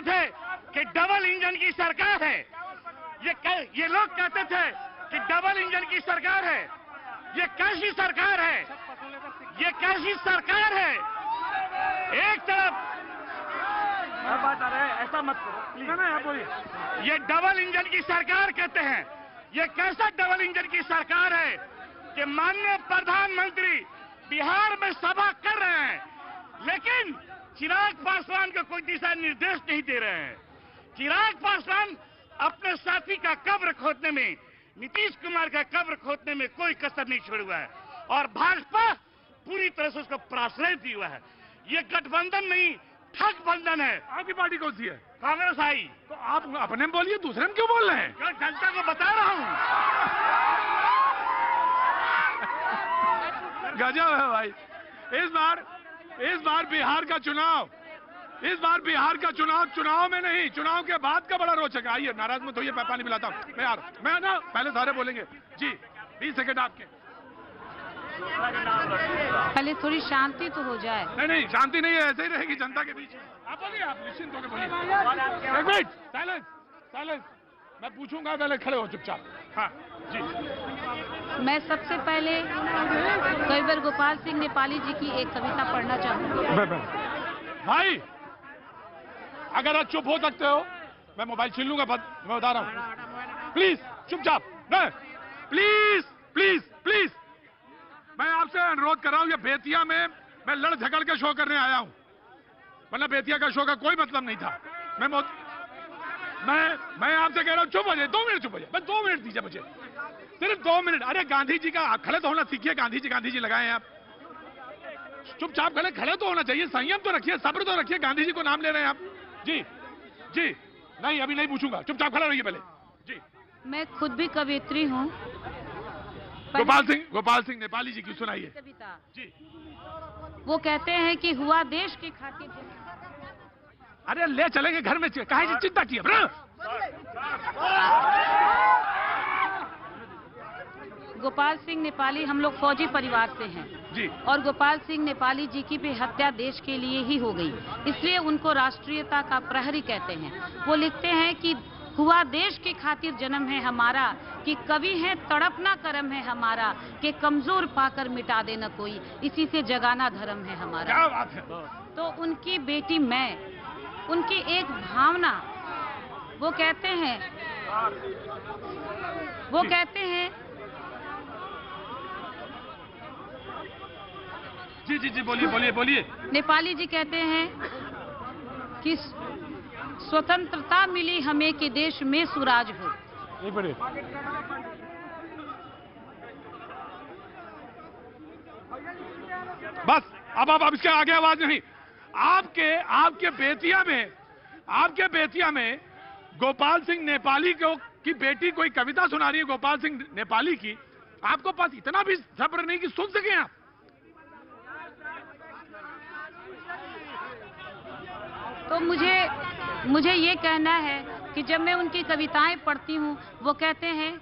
थे कि डबल इंजन की सरकार है। ये लोग कहते थे कि डबल इंजन की सरकार है। ये कैसी सरकार है? ये कैसी सरकार है? एक तरफ बात आ रहा है, ऐसा मत करो, आप बोलिए। ये डबल इंजन की सरकार कहते हैं। ये कैसा डबल इंजन की सरकार है कि माननीय प्रधानमंत्री बिहार में सभा कर रहे हैं, लेकिन चिराग पासवान को कोई दिशा निर्देश नहीं दे रहे हैं। चिराग पासवान अपने साथी का कब्र खोदने में, नीतीश कुमार का कब्र खोदने में कोई कसर नहीं छोड़ा हुआ है, और भाजपा पूरी तरह से उसको प्रश्रय दिया हुआ है। ये गठबंधन नहीं, ठग बंधन है। आपकी पार्टी कौन सी है? कांग्रेस आई। तो आप अपने में बोलिए, दूसरे में क्यों बोल रहे हैं? क्यों, जनता को बता रहा हूँ। गजब है भाई। इस बार बिहार का चुनाव, चुनाव में नहीं, चुनाव के बाद का बड़ा रोचक है। आइए, नाराज मत होइए, मैं पानी पिलाता हूँ। मैं आ रहा हूँ। मैं ना पहले सारे बोलेंगे। जी, 20 सेकंड आपके। पहले थोड़ी शांति तो हो जाए। नहीं, शांति नहीं है, ऐसे ही रहेगी जनता के बीच। आप बोलिए, आप निश्चिंत होकर बोलिए। एक मिनट, साइलेंस। मैं पूछूंगा, पहले खड़े हो चुपचाप। हाँ जी। मैं सबसे पहले कविवर गोपाल सिंह नेपाली जी की एक कविता पढ़ना चाहूंगी। भाई, अगर आप चुप हो सकते हो, मैं मोबाइल छीन लूंगा, मैं बता रहा हूँ। प्लीज चुपचाप, प्लीज। मैं आपसे अनुरोध कर रहा हूं, ये बेतिया में मैं लड़ झगड़ के शो करने आया हूं, वरना बेतिया का शो का कोई मतलब नहीं था। मैं आपसे कह रहा हूं, चुप हो जाए, 2 मिनट चुप हो जाए, बस 2 मिनट दीजिए मुझे, सिर्फ 2 मिनट। अरे गांधी जी का खड़े तो होना सीखिए। गांधी जी लगाए हैं आप, चुपचाप खड़े तो होना चाहिए, संयम तो रखिए, सब्र तो रखिए। गांधी जी को नाम ले रहे हैं आप। जी, नहीं, अभी नहीं पूछूंगा, चुपचाप खड़ा रहिए पहले। जी, मैं खुद भी कवियत्री हूँ। गोपाल सिंह नेपाली जी की सुनाइए कविता। जी। वो कहते हैं कि हुआ देश के खातिर। अरे ले चलेंगे घर में, काहे चिंता की है? गोपाल सिंह नेपाली, हम लोग फौजी परिवार से हैं जी, और गोपाल सिंह नेपाली जी की भी हत्या देश के लिए ही हो गई, इसलिए उनको राष्ट्रीयता का प्रहरी कहते हैं। वो लिखते हैं कि हुआ देश के खातिर जन्म है हमारा, कि कवि है तड़पना करम है हमारा, कि कमजोर पाकर मिटा देना कोई, इसी से जगाना धर्म है हमारा। क्या बात है। तो उनकी बेटी मैं, उनकी एक भावना, वो कहते हैं जी जी जी, बोलिए बोलिए बोलिए। नेपाली जी कहते हैं कि स्वतंत्रता मिली हमें कि देश में सुराज हो। एक मिनट। बस अब इसके आगे आवाज नहीं। आपके बेतिया में गोपाल सिंह नेपाली की बेटी कोई कविता सुना रही है, गोपाल सिंह नेपाली की। आपको पास इतना भी सब्र नहीं कि सुन सके आप। तो मुझे ये कहना है कि जब मैं उनकी कविताएं पढ़ती हूँ, वो कहते हैं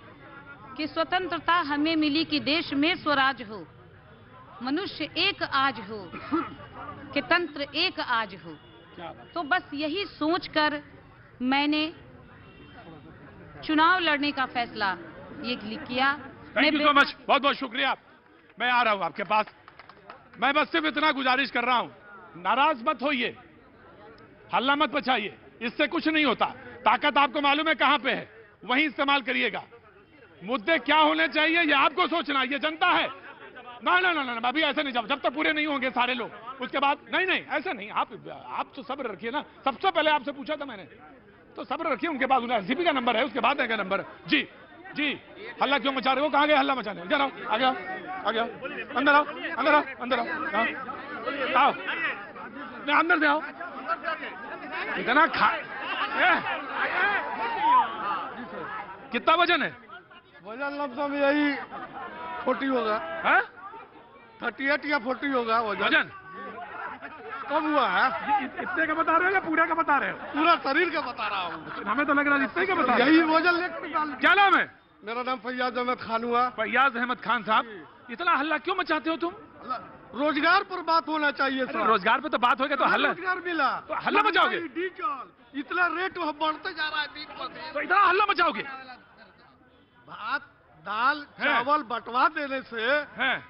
कि स्वतंत्रता हमें मिली कि देश में स्वराज हो, मनुष्य एक आज हो, कि तंत्र एक आज हो। तो बस यही सोचकर मैंने चुनाव लड़ने का फैसला ये किया। थैंक यू सो मच, बहुत बहुत शुक्रिया। मैं आ रहा हूं आपके पास। मैं बस सिर्फ इतना गुजारिश कर रहा हूं, नाराज मत होइए, हल्ला मत मचाइए, इससे कुछ नहीं होता। ताकत आपको मालूम है कहां पे है, वहीं इस्तेमाल करिएगा। मुद्दे क्या होने चाहिए ये आपको सोचना, ये जनता है। ना ना ना ना, अभी ऐसे नहीं, जब तक पूरे नहीं होंगे सारे लोग, उसके बाद नहीं ऐसा नहीं। आप तो सब्र रखिए ना। सबसे पहले आपसे पूछा था मैंने, तो सब्र रखिए। उनके बाद एनसीपी का नंबर है, उसके बाद का नंबर। जी जी, हल्ला क्यों मचा रहे हो? कहां गए हल्ला मचाने? इधर आओ, आ गया अंदर आओ, अंदर आओ, अंदर से आओ। इतना कितना वजन है? वजन लमसम यही 40 होगा। 38 या 40 होगा वजन। कम हुआ है। इतने का बता रहे हो या पूरा का बता रहे हो? पूरा शरीर का बता रहा हूँ। हमें तो लग रहा है इतने का बता रहे हो। यही वजन लेकर। क्या नाम है? मेरा नाम फैयाज अहमद खान हुआ। फैयाज अहमद खान साहब, इतना हल्ला क्यों मचाते हो तुम? रोजगार पर बात होना चाहिए सर। रोजगार पे तो बात होगा तो हल्ला। रोजगार मिला तो हल्ला मचाओगे? डीजल इतना रेट बढ़ते जा रहा है दिन पर दिन, तो इतना हल्ला मचाओगे? भात दाल चावल बंटवा देने से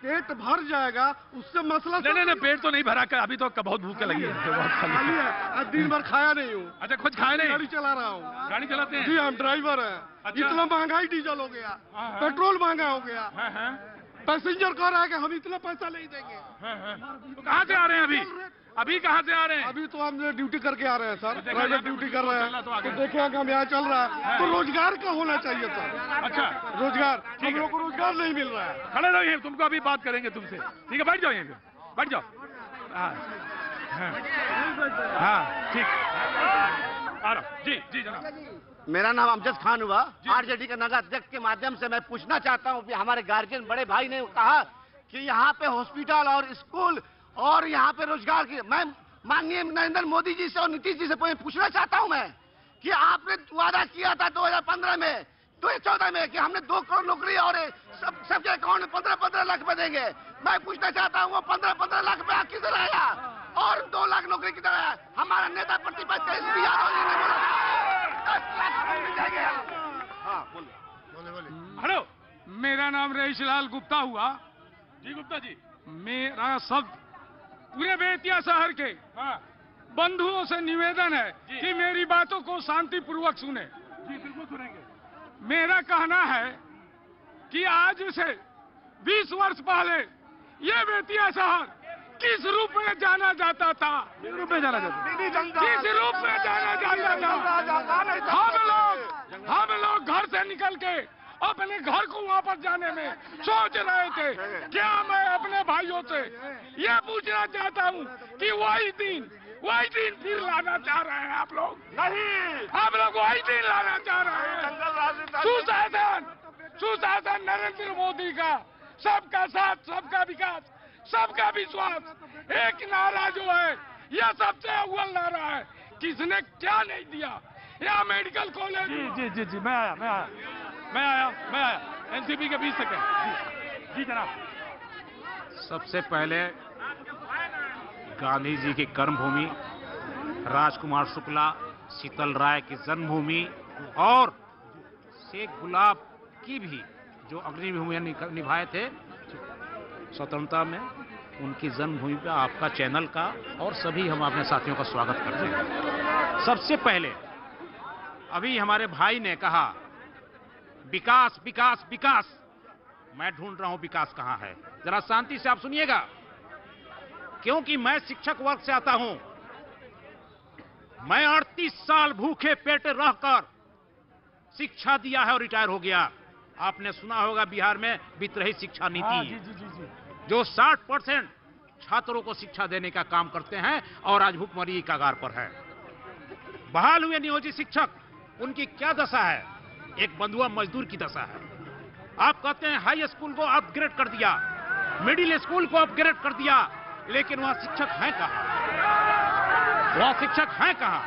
पेट भर जाएगा, उससे मसला नहीं, पेट तो नहीं भरा कर, अभी तो बहुत भूख लगी है। दिन भर खाया नहीं हूँ। अच्छा, कुछ खाया नहीं? गाड़ी चला रहा हूँ। गाड़ी चलाते हैं? जी, हम ड्राइवर है। अच्छा। इतना महंगाई डीजल हो गया, पेट्रोल महंगा हो गया। पैसेंजर कह रहा है कि हम इतना पैसा नहीं देंगे। तो कहाँ से आ रहे हैं अभी कहाँ से आ रहे हैं? अभी तो हम ड्यूटी करके आ रहे हैं सर, प्राइवेट ड्यूटी कर रहे हैं। तो देखिए हम यहाँ चल रहा है, तो रोजगार का होना चाहिए सर। अच्छा, रोजगार, हम लोग को रोजगार नहीं मिल रहा है। खड़े रहिए, तुमको अभी बात करेंगे तुमसे। ठीक है, बैठ जाओ, यहीं पे बैठ जाओ। हाँ ठीक, आ रहा हूँ। जी जनाब। मेरा नाम अमजद खान हुआ। आरजेडी के नगर अध्यक्ष के माध्यम से मैं पूछना चाहता हूं कि हमारे गार्जियन बड़े भाई ने कहा कि यहाँ पे हॉस्पिटल और स्कूल और यहाँ पे रोजगार की, मैं माननीय नरेंद्र मोदी जी से और नीतीश जी से पूछना चाहता हूं मैं कि आपने वादा किया था 2015 में 2014 में कि हमने 2 करोड़ नौकरी और सबके अकाउंट में 15-15 लाख में देंगे। मैं पूछना चाहता हूँ वो 15-15 लाख में किधर आया और 2 लाख नौकरी किधर आया? हमारा नेता प्रतिपक्ष तेजस्वी यादव जी ने बोला 10 लाख मिल जाएंगे। हाँ बोले। हेलो, मेरा नाम रईसलाल गुप्ता हुआ। जी गुप्ता जी, मेरा सब पूरे बेतिया शहर के बंधुओं से निवेदन है कि मेरी बातों को शांतिपूर्वक सुने। जी बिल्कुल सुनेंगे। मेरा कहना है कि आज से 20 वर्ष पहले ये बेतिया शहर किस रूप में जाना जाता था? किस रूप में जाना जाता? किस रूप में जाना जाता था? हम लोग घर से निकल के अपने घर को वापस जाने में सोच रहे थे। क्या मैं अपने भाइयों से ये पूछना चाहता हूँ कि वही दिन फिर लाना चाह रहे हैं आप लोग? नहीं, आप लोग वही दिन लाना चाह रहे हैं। सुशासन नरेंद्र मोदी का, सबका साथ, सबका विकास, सबका विश्वास, एक नारा जो है यह सबसे अव्वल नारा है। किसने क्या नहीं दिया? या मेडिकल कॉलेज। जी मैं आया। एनसीपी के 20 सेकंड। जी जनाब। सबसे पहले गांधी जी की कर्मभूमि, राजकुमार शुक्ला, शीतल राय की जन्मभूमि और शेख गुलाब की भी जो अग्निभूमि निभाए थे स्वतंत्रता में, उनकी जन्मभूमि पर आपका चैनल का और सभी हम अपने साथियों का स्वागत करते हैं। सबसे पहले अभी हमारे भाई ने कहा विकास विकास विकास। मैं ढूंढ रहा हूं विकास कहां है। जरा शांति से आप सुनिएगा। क्योंकि मैं शिक्षक वर्ग से आता हूं। मैं 38 साल भूखे पेटे रहकर शिक्षा दिया है और रिटायर हो गया। आपने सुना होगा बिहार में विद्रोही शिक्षा नीति, जो 60% छात्रों को शिक्षा देने का काम करते हैं और आज भूखमरी की कगार पर है। बहाल हुए नियोजित शिक्षक, उनकी क्या दशा है? एक बंधुआ मजदूर की दशा है। आप कहते हैं हाई स्कूल को अपग्रेड कर दिया, मिडिल स्कूल को अपग्रेड कर दिया, लेकिन वहां शिक्षक हैं कहां? वहां शिक्षक हैं कहां?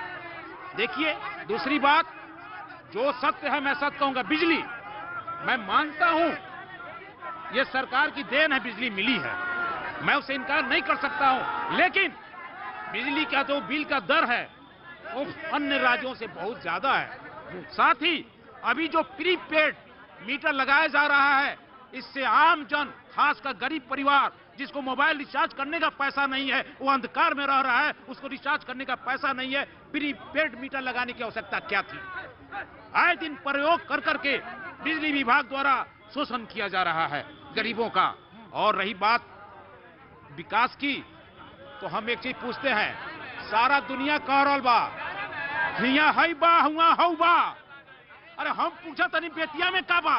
देखिए, दूसरी बात, जो सत्य है मैं सत्य कहूंगा। बिजली, मैं मानता हूं यह सरकार की देन है, बिजली मिली है, मैं उसे इनकार नहीं कर सकता हूं, लेकिन बिजली का जो बिल का दर है वो अन्य राज्यों से बहुत ज्यादा है। साथ ही अभी जो प्रीपेड मीटर लगाया जा रहा है, इससे आम जन, खासकर गरीब परिवार जिसको मोबाइल रिचार्ज करने का पैसा नहीं है, वो अंधकार में रह रहा है, उसको रिचार्ज करने का पैसा नहीं है, प्रीपेड मीटर लगाने की आवश्यकता क्या थी? आए दिन प्रयोग कर करके बिजली विभाग द्वारा शोषण किया जा रहा है गरीबों का। और रही बात विकास की, तो हम एक चीज पूछते हैं, सारा दुनिया कह रहा बा हिया है बा हुआ हौ बा, अरे हम पूछा तनी बेतिया में का बा?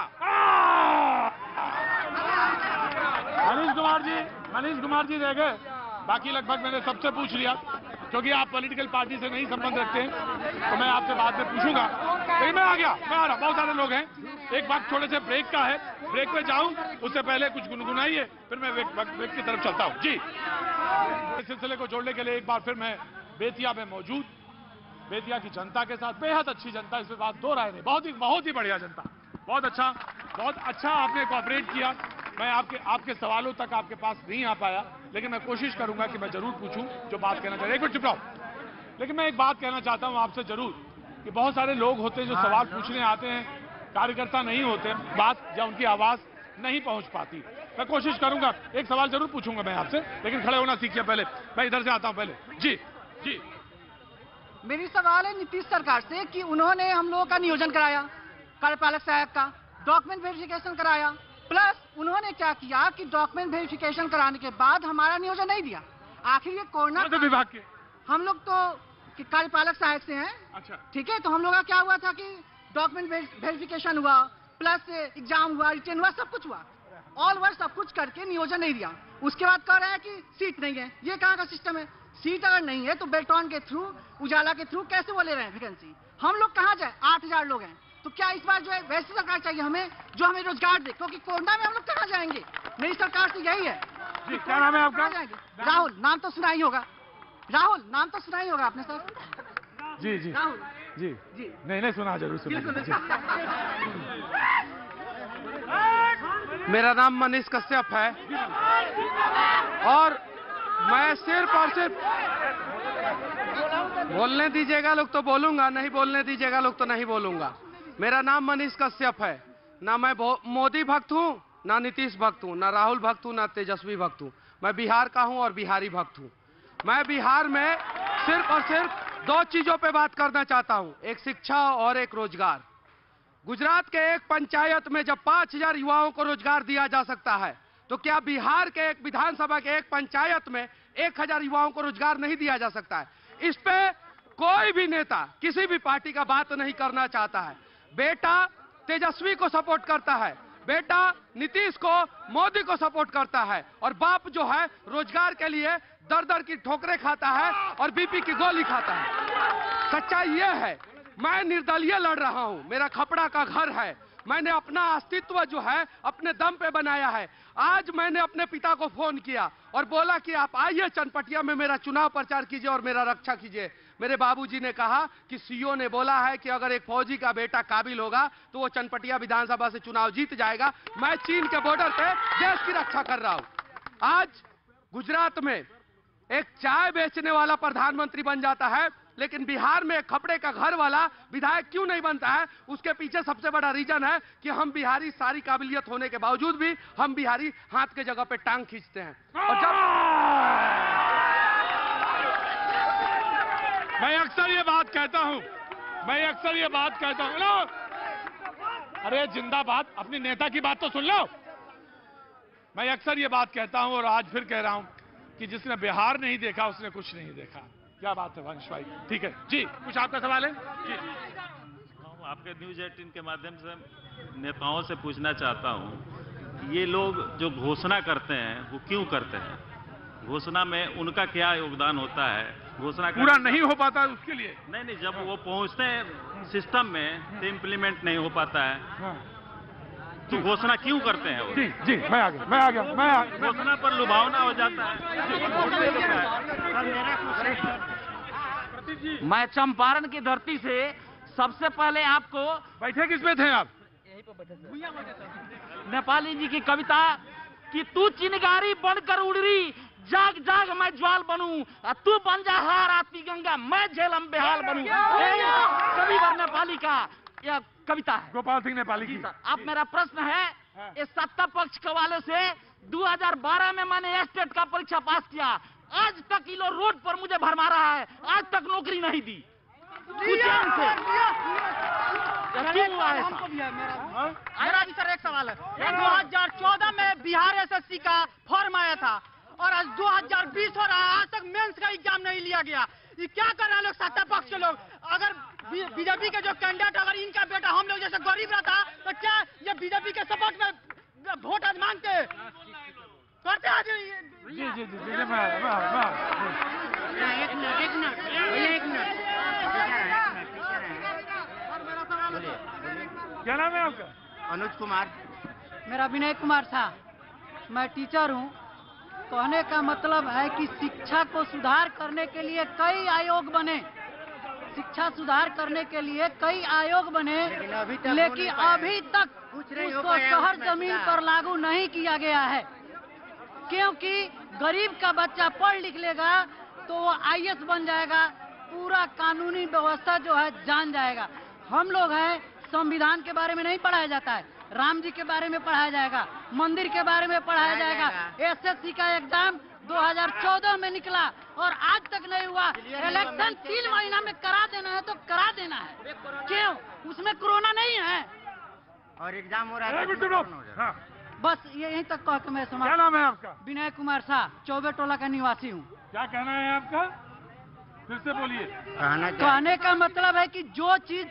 मनीष कुमार जी रह गए, बाकी लगभग मैंने सबसे पूछ लिया। क्योंकि आप पॉलिटिकल पार्टी से नहीं संबंध रखते हैं, तो मैं आपसे बाद में पूछूंगा। लेकिन मैं आ गया, मैं आ रहा, बहुत सारे लोग हैं। एक बात थोड़े से ब्रेक का है, ब्रेक में जाऊं उससे पहले कुछ गुनगुनाइए, फिर मैं ब्रेक की तरफ चलता हूं। जी, इस सिलसिले को जोड़ने के लिए एक बार फिर मैं बेतिया में मौजूद, बेतिया की जनता के साथ, बेहद अच्छी जनता, इसमें बात दो राय नहीं, बहुत ही बढ़िया जनता, बहुत अच्छा आपने कोऑपरेट किया। मैं आपके सवालों तक आपके पास नहीं आ पाया, लेकिन मैं कोशिश करूंगा कि मैं जरूर पूछूं जो बात कहना चाहिए। एक मिनट चुप रहो। लेकिन मैं एक बात कहना चाहता हूं आपसे जरूर, कि बहुत सारे लोग होते हैं जो सवाल पूछने आते हैं, कार्यकर्ता नहीं होते, बात या उनकी आवाज नहीं पहुंच पाती। मैं कोशिश करूंगा, एक सवाल जरूर पूछूंगा मैं आपसे, लेकिन खड़े होना सीखिए पहले। मैं इधर से आता हूं पहले। जी मेरी सवाल है नीतीश सरकार से कि उन्होंने हम लोगों का नियोजन कराया, कार्यपालक सहायक का डॉक्यूमेंट वेरिफिकेशन कराया, प्लस उन्होंने क्या किया कि डॉक्यूमेंट वेरिफिकेशन कराने के बाद हमारा नियोजन नहीं दिया। आखिर ये कोरोना विभाग के हम लोग तो कार्यपालक सहायक से हैं, अच्छा ठीक है, तो हम लोग का क्या हुआ था कि डॉक्यूमेंट वेरिफिकेशन हुआ, प्लस एग्जाम हुआ, रिटर्न हुआ, सब कुछ हुआ, ऑल वर्ड सब कुछ करके नियोजन नहीं दिया। उसके बाद कह रहे हैं कि सीट नहीं है। ये कहाँ का सिस्टम है? सीट अगर नहीं है तो बेल्टॉन के थ्रू, उजाला के थ्रू कैसे वो ले रहे हैं वैकेंसी? हम लोग कहाँ जाए? 8000 लोग हैं, तो क्या इस बार जो है वैसी सरकार चाहिए हमें जो हमें रोजगार दे, क्योंकि कोरोना में हम लोग कहाँ जाएंगे? मेरी सरकार तो यही है। जी, क्या नाम है आपका? राहुल, नाम तो सुना ही होगा। राहुल, नाम तो सुना ही होगा आपने सर। जी राहुल जी नहीं सुना, जरूर सुना। मेरा नाम मनीष कश्यप है और मैं सिर्फ और सिर्फ बोलने दीजिएगा लोग तो बोलूंगा, नहीं बोलने दीजिएगा लोग तो नहीं बोलूंगा। मेरा नाम मनीष कश्यप है। ना मैं मोदी भक्त हूं, ना नीतीश भक्त हूं, ना राहुल भक्त हूं, ना तेजस्वी भक्त हूं। मैं बिहार का हूं और बिहारी भक्त हूं। मैं बिहार में सिर्फ और सिर्फ दो चीजों पे बात करना चाहता हूं, एक शिक्षा और एक रोजगार। गुजरात के एक पंचायत में जब 5000 युवाओं को रोजगार दिया जा सकता है, तो क्या बिहार के एक विधानसभा के एक पंचायत में 1000 युवाओं को रोजगार नहीं दिया जा सकता है? इस पे कोई भी नेता किसी भी पार्टी का बात नहीं करना चाहता है। बेटा तेजस्वी को सपोर्ट करता है, बेटा नीतीश को, मोदी को सपोर्ट करता है, और बाप जो है रोजगार के लिए दर दर की ठोकरें खाता है और बीपी की गोली खाता है। सच्चाई यह है, मैं निर्दलीय लड़ रहा हूं, मेरा खपड़ा का घर है, मैंने अपना अस्तित्व जो है अपने दम पे बनाया है। आज मैंने अपने पिता को फोन किया और बोला कि आप आइए चनपटिया में मेरा चुनाव प्रचार कीजिए और मेरा रक्षा कीजिए। मेरे बाबूजी ने कहा कि सीओ ने बोला है कि अगर एक फौजी का बेटा काबिल होगा तो वो चनपटिया विधानसभा से चुनाव जीत जाएगा। मैं चीन के बॉर्डर पे देश की रक्षा कर रहा हूं। आज गुजरात में एक चाय बेचने वाला प्रधानमंत्री बन जाता है, लेकिन बिहार में एक खपड़े का घर वाला विधायक क्यों नहीं बनता है? उसके पीछे सबसे बड़ा रीजन है कि हम बिहारी सारी काबिलियत होने के बावजूद भी हम बिहारी हाथ के जगह पे टांग खींचते हैं। और जब मैं अक्सर ये बात कहता हूं, लो अरे जिंदाबाद, अपनी नेता की बात तो सुन लो। मैं अक्सर ये बात कहता हूं और आज फिर कह रहा हूं, कि जिसने बिहार नहीं देखा उसने कुछ नहीं देखा। क्या बात है वंश भाई? ठीक है जी, कुछ आपका सवाल है जी? आपके न्यूज 18 के माध्यम से नेताओं से पूछना चाहता हूं कि ये लोग जो घोषणा करते हैं वो क्यों करते हैं? घोषणा में उनका क्या योगदान होता है? घोषणा पूरा नहीं हो पाता उसके लिए? नहीं, जब वो पहुंचते हैं सिस्टम में तो इम्प्लीमेंट नहीं हो पाता है। तो घोषणा क्यों करते हैं वो? जी जी, मैं आ गया। घोषणा पर लुभावना हो जाता है। मैं चंपारण की धरती से सबसे पहले आपको बैठे किस पे थे आप? नेपाली जी की कविता कि तू चिनगारी बनकर उड़ रही, जाग जाग मैं ज्वाल बनूं, तू बन जा हार आती गंगा, मैं झेलम बेहाल बनूं। कविवर नेपाली का यह कविता है, गोपाल सिंह नेपाली की। अब मेरा प्रश्न है, इस सत्ता पक्ष के वाले से 2012 में मैंने एस्टेट का परीक्षा पास किया, आज तक ये लोग रोड पर मुझे भरमा रहा है, आज तक नौकरी नहीं दी। मेरा भी सर एक सवाल है, 2014 में बिहार एसएससी का फॉर्म आया था और आज 2020 हो रहा है, आज तक मेंस का एग्जाम नहीं लिया गया। ये क्या कर रहे हैं लोग सत्ता पक्ष के लोग? अगर बीजेपी के जो कैंडिडेट, अगर इनका बेटा हम लोग जैसे गरीब रहता तो क्या ये बीजेपी के सपोर्ट में वोट आज मांगते करते आज? जी जी जी, क्या नाम है आपका? अनुज कुमार। मेरा विनय कुमार था, मैं टीचर हूँ। कहने का मतलब है कि शिक्षा को सुधार करने के लिए कई आयोग बने, शिक्षा सुधार करने के लिए कई आयोग बने, लेकिन अभी तक उसको शहर जमीन पर लागू नहीं किया गया है, क्योंकि गरीब का बच्चा पढ़ लिख लेगा तो वो आईएएस बन जाएगा, पूरा कानूनी व्यवस्था जो है जान जाएगा। हम लोग हैं, संविधान के बारे में नहीं पढ़ाया जाता है, राम जी के बारे में पढ़ाया जाएगा, मंदिर के बारे में पढ़ाया जाएगा। एसएससी का एग्जाम 2014 में निकला और आज तक नहीं हुआ। इलेक्शन 3 महीना में करा देना है तो करा देना है, क्यों? उसमें कोरोना नहीं है और एग्जाम हो रहा है। बस यहीं तक कह के मैं समाप्त। क्या नाम है आपका? विनय कुमार शाह, चौबे टोला का निवासी हूँ। क्या कहना है आपका? फिर से बोलिए। कहने का मतलब है कि जो चीज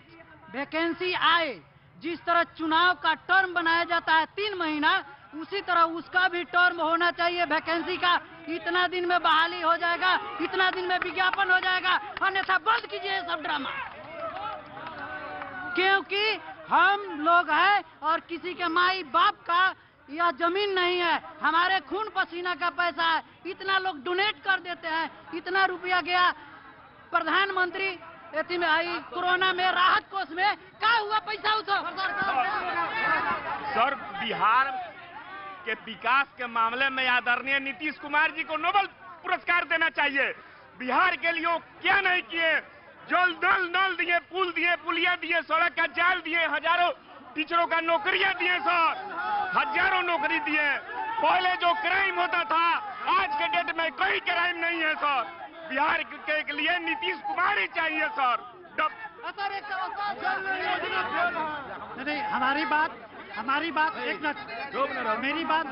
वैकेंसी आए, जिस तरह चुनाव का टर्म बनाया जाता है 3 महीना, उसी तरह उसका भी टर्म होना चाहिए वैकेंसी का। इतना दिन में बहाली हो जाएगा, इतना दिन में विज्ञापन हो जाएगा, अन्यथा बंद कीजिए सब ड्रामा। क्योंकि हम लोग हैं और किसी के माई बाप का यह जमीन नहीं है, हमारे खून पसीना का पैसा है। इतना लोग डोनेट कर देते हैं, इतना रुपया गया प्रधानमंत्री एथी में आई कोरोना में राहत कोष में, क्या हुआ पैसा उठो? सर, बिहार के विकास के मामले में आदरणीय नीतीश कुमार जी को नोबेल पुरस्कार देना चाहिए। बिहार के लिए क्या नहीं किए? जल नल दिए, पुल दिए, पुलिया दिए, सड़क का जाल दिए, हजारों टीचरों का नौकरियां दिए सर, हजारों नौकरी दिए। पहले जो क्राइम होता था, आज के डेट में कोई क्राइम नहीं है सर। बिहार के लिए नीतीश कुमार ही चाहिए सर। नहीं, हमारी बात एक मिनट, मेरी बात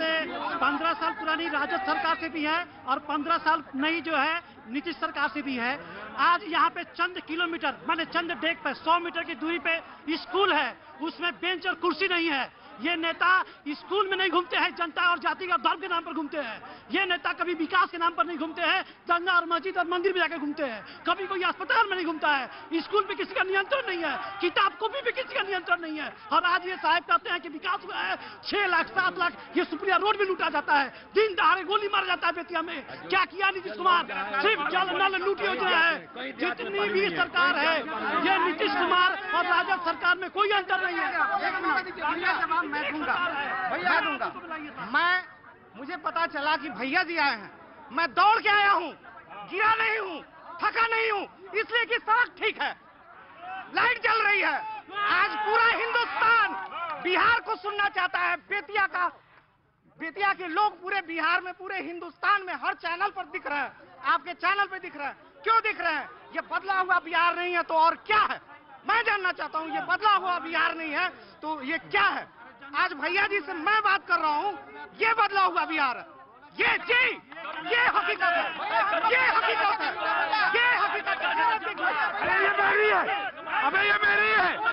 15 साल पुरानी राजद सरकार से भी है और 15 साल नई जो है नीतीश सरकार से भी है। आज यहाँ पे चंद किलोमीटर माने चंद डेक पे 100 मीटर की दूरी पे स्कूल है, उसमें बेंच और कुर्सी नहीं है। ये नेता स्कूल में नहीं घूमते हैं, जनता और जाति का धर्म के नाम पर घूमते हैं। ये नेता कभी विकास के नाम पर नहीं घूमते हैं, दंगा और मस्जिद और मंदिर में जाकर घूमते हैं। कभी कोई अस्पताल में नहीं घूमता है, स्कूल पे किसी का नियंत्रण नहीं है, किताब कॉपी पे किसी का नियंत्रण नहीं है। और आज ये साहब कहते हैं कि विकास हुआ है, 6 लाख 7 लाख ये सुप्रिया रोड में लूटा जाता है, दिन दहाड़े गोली मारा जाता है बेतिया में। क्या किया नीतीश कुमार? सिर्फ जल नल लूट योजना है। जितनी भी सरकार है, ये नीतीश कुमार और राजद सरकार में कोई अंतर नहीं है। मुझे पता चला कि भैया जी आए हैं, मैं दौड़ के आया हूँ, गिरा नहीं हूँ, थका नहीं हूँ, इसलिए कि सड़क ठीक है, लाइट जल रही है। आज पूरा हिंदुस्तान बिहार को सुनना चाहता है, बेतिया के लोग पूरे बिहार में, पूरे हिंदुस्तान में हर चैनल पर दिख रहे हैं, आपके चैनल पे दिख रहे हैं। क्यों दिख रहे हैं? ये बदला हुआ बिहार नहीं है तो और क्या है? मैं जानना चाहता हूँ, ये बदला हुआ बिहार नहीं है तो ये क्या है? आज भैया जी से मैं बात कर रहा हूँ, ये बदला हुआ बिहार है, ये जी, ये हकीकत है, ये हकीकत है, ये हकीकत है। अरे ये मेरी है, अबे ये मेरी है, वो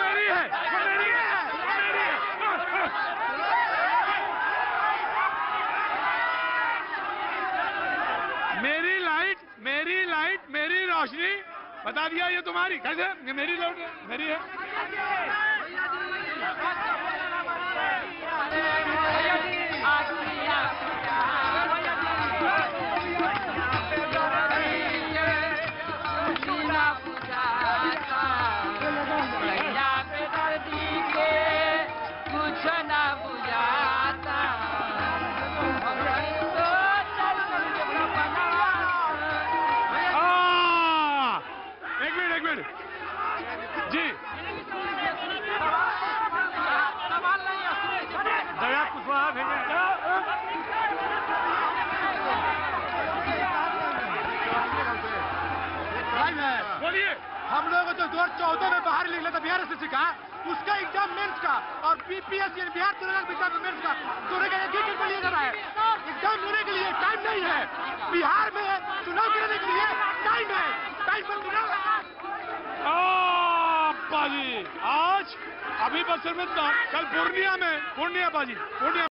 मेरी है, वो मेरी है, वो मेरी है। मेरी लाइट, मेरी रोशनी, बता दिया ये तुम्हारी। कैसे? ये मेरी लाइट है, मेरी है। जी दया कुशवाहा भेजे। बोलिए। हम लोग तो 2014 में बाहर निकले था बिहार से सीखा, उसका एग्जाम मेंस का और बीपीएससी बिहार मेंस का दोनों का एक ही लिया जा रहा है। एग्जाम लेने के लिए टाइम नहीं है। बिहार में चुनाव करने के लिए टाइम है, टाइम पर चुनाव। बाजी आज अभी बस सिर्फ इतना, कल पूर्णिया बाजी, पूर्णिया